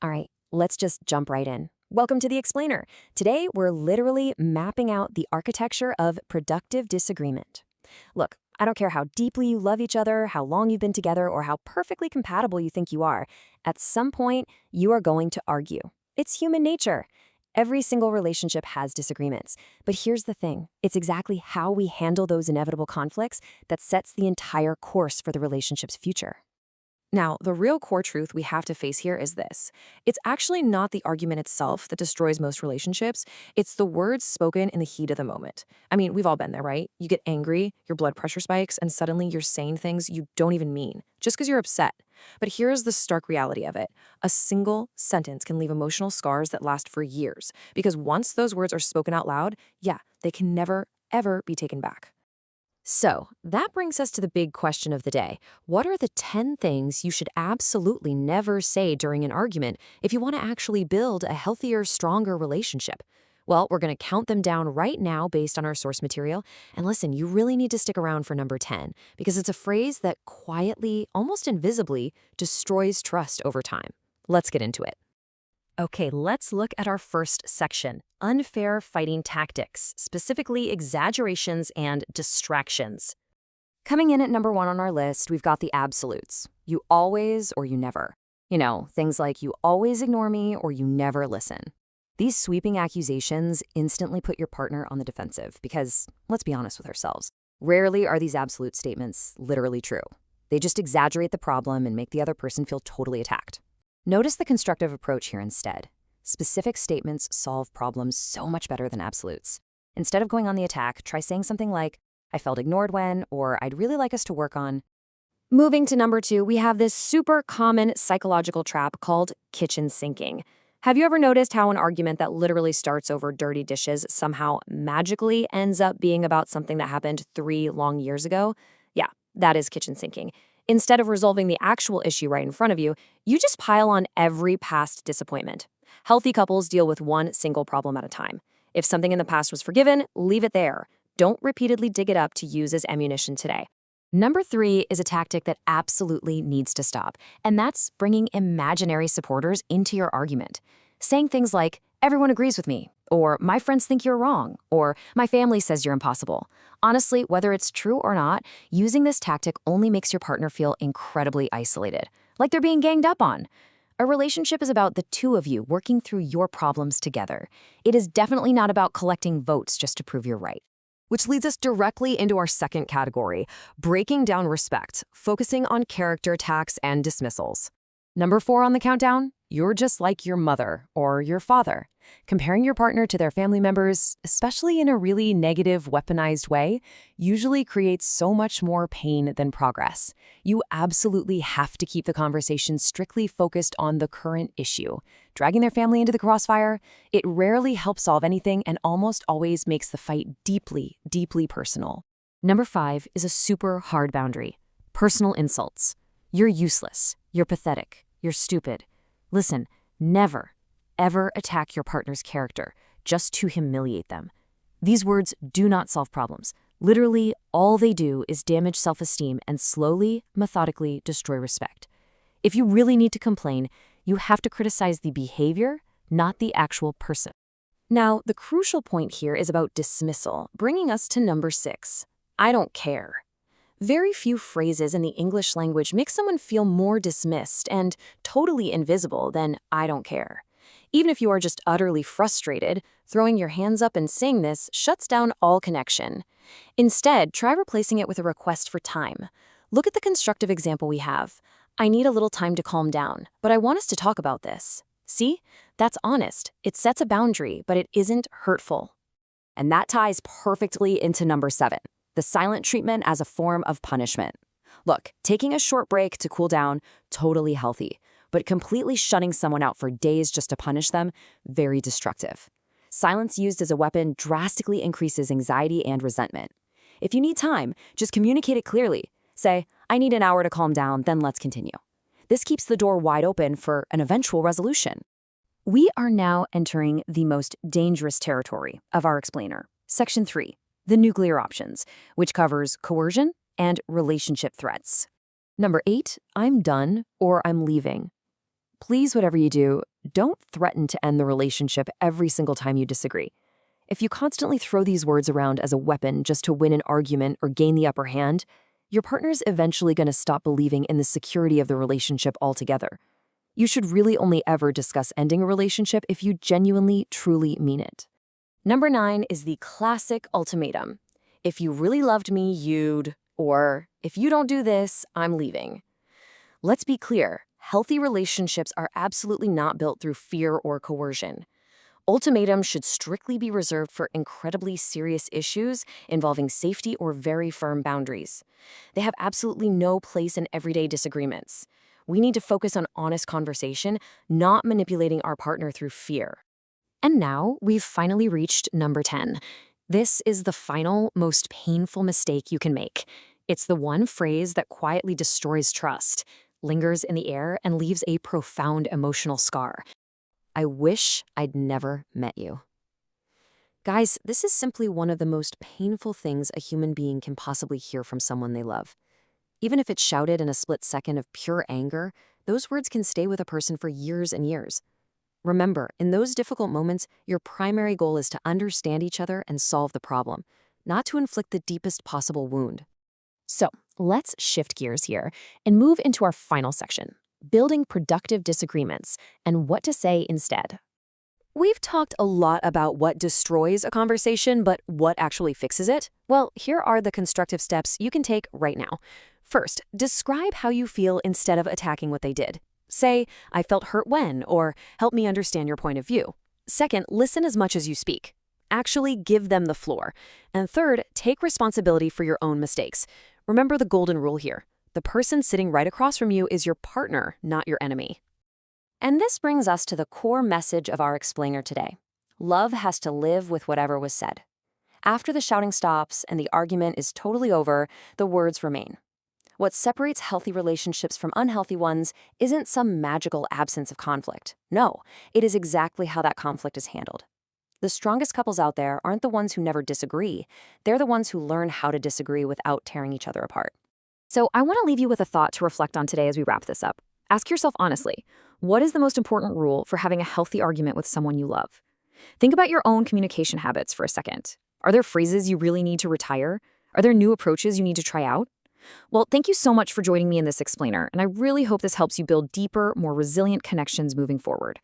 All right, let's just jump right in. Welcome to The Explainer. Today, we're literally mapping out the architecture of productive disagreement. Look, I don't care how deeply you love each other, how long you've been together, or how perfectly compatible you think you are. At some point, you are going to argue. It's human nature. Every single relationship has disagreements. But here's the thing. It's exactly how we handle those inevitable conflicts that sets the entire course for the relationship's future. Now, the real core truth we have to face here is this. It's actually not the argument itself that destroys most relationships. It's the words spoken in the heat of the moment. I mean, we've all been there, right? You get angry, your blood pressure spikes, and suddenly you're saying things you don't even mean, just because you're upset. But here's the stark reality of it. A single sentence can leave emotional scars that last for years, because once those words are spoken out loud, yeah, they can never, ever be taken back. So, that brings us to the big question of the day. What are the 10 things you should absolutely never say during an argument if you want to actually build a healthier, stronger relationship? Well, we're going to count them down right now based on our source material. And listen, you really need to stick around for number 10 because it's a phrase that quietly, almost invisibly, destroys trust over time. Let's get into it. Okay, let's look at our first section, unfair fighting tactics, specifically exaggerations and distractions. Coming in at number 1 on our list, we've got the absolutes. You always or you never. Things like you always ignore me or you never listen. These sweeping accusations instantly put your partner on the defensive because, let's be honest with ourselves, rarely are these absolute statements literally true. They just exaggerate the problem and make the other person feel totally attacked. Notice the constructive approach here instead. Specific statements solve problems so much better than absolutes. Instead of going on the attack, try saying something like, I felt ignored when, or I'd really like us to work on. Moving to number 2, we have this super common psychological trap called kitchen sinking. Have you ever noticed how an argument that literally starts over dirty dishes somehow magically ends up being about something that happened 3 long years ago? Yeah, that is kitchen sinking. Instead of resolving the actual issue right in front of you, you just pile on every past disappointment. Healthy couples deal with one single problem at a time. If something in the past was forgiven, leave it there. Don't repeatedly dig it up to use as ammunition today. Number 3 is a tactic that absolutely needs to stop, and that's bringing imaginary supporters into your argument. Saying things like, everyone agrees with me, or my friends think you're wrong, or my family says you're impossible. Honestly, whether it's true or not, using this tactic only makes your partner feel incredibly isolated, like they're being ganged up on. A relationship is about the two of you working through your problems together. It is definitely not about collecting votes just to prove you're right. Which leads us directly into our second category, breaking down respect, focusing on character attacks and dismissals. Number 4 on the countdown, you're just like your mother or your father. Comparing your partner to their family members, especially in a really negative, weaponized way, usually creates so much more pain than progress. You absolutely have to keep the conversation strictly focused on the current issue. Dragging their family into the crossfire, it rarely helps solve anything and almost always makes the fight deeply, deeply personal. Number 5 is a super hard boundary. Personal insults. You're useless. You're pathetic. You're stupid. Listen, never, ever attack your partner's character just to humiliate them. These words do not solve problems. Literally, all they do is damage self-esteem and slowly, methodically destroy respect. If you really need to complain, you have to criticize the behavior, not the actual person. Now, the crucial point here is about dismissal, bringing us to number 6. I don't care. Very few phrases in the English language make someone feel more dismissed and totally invisible than I don't care. Even if you are just utterly frustrated, throwing your hands up and saying this shuts down all connection. Instead, try replacing it with a request for time. Look at the constructive example we have. I need a little time to calm down, but I want us to talk about this. See? That's honest. It sets a boundary, but it isn't hurtful. And that ties perfectly into number 7. The silent treatment as a form of punishment. Look, taking a short break to cool down, totally healthy, but completely shutting someone out for days just to punish them, very destructive. Silence used as a weapon drastically increases anxiety and resentment. If you need time, just communicate it clearly. Say, I need an hour to calm down, then let's continue. This keeps the door wide open for an eventual resolution. We are now entering the most dangerous territory of our explainer, Section 3. The nuclear options, which covers coercion and relationship threats. Number 8, I'm done or I'm leaving. Please, whatever you do, don't threaten to end the relationship every single time you disagree. If you constantly throw these words around as a weapon just to win an argument or gain the upper hand, your partner's eventually going to stop believing in the security of the relationship altogether. You should really only ever discuss ending a relationship if you genuinely, truly mean it. Number 9 is the classic ultimatum. If you really loved me, you'd, or if you don't do this, I'm leaving. Let's be clear, healthy relationships are absolutely not built through fear or coercion. Ultimatums should strictly be reserved for incredibly serious issues involving safety or very firm boundaries. They have absolutely no place in everyday disagreements. We need to focus on honest conversation, not manipulating our partner through fear. And now we've finally reached number 10. This is the final, most painful mistake you can make. It's the one phrase that quietly destroys trust, lingers in the air, and leaves a profound emotional scar. I wish I'd never met you. Guys, this is simply one of the most painful things a human being can possibly hear from someone they love. Even if it's shouted in a split second of pure anger, those words can stay with a person for years and years. Remember, in those difficult moments, your primary goal is to understand each other and solve the problem, not to inflict the deepest possible wound. So, let's shift gears here and move into our final section, building productive disagreements and what to say instead. We've talked a lot about what destroys a conversation, but what actually fixes it? Well, here are the constructive steps you can take right now. First, describe how you feel instead of attacking what they did. Say, I felt hurt when, or help me understand your point of view. Second, listen as much as you speak. Actually give them the floor. And third, take responsibility for your own mistakes. Remember the golden rule here. The person sitting right across from you is your partner, not your enemy. And this brings us to the core message of our explainer today. Love has to live with whatever was said. After the shouting stops and the argument is totally over, the words remain. What separates healthy relationships from unhealthy ones isn't some magical absence of conflict. No, it is exactly how that conflict is handled. The strongest couples out there aren't the ones who never disagree. They're the ones who learn how to disagree without tearing each other apart. So I want to leave you with a thought to reflect on today as we wrap this up. Ask yourself honestly, what is the most important rule for having a healthy argument with someone you love? Think about your own communication habits for a second. Are there phrases you really need to retire? Are there new approaches you need to try out? Well, thank you so much for joining me in this explainer, and I really hope this helps you build deeper, more resilient connections moving forward.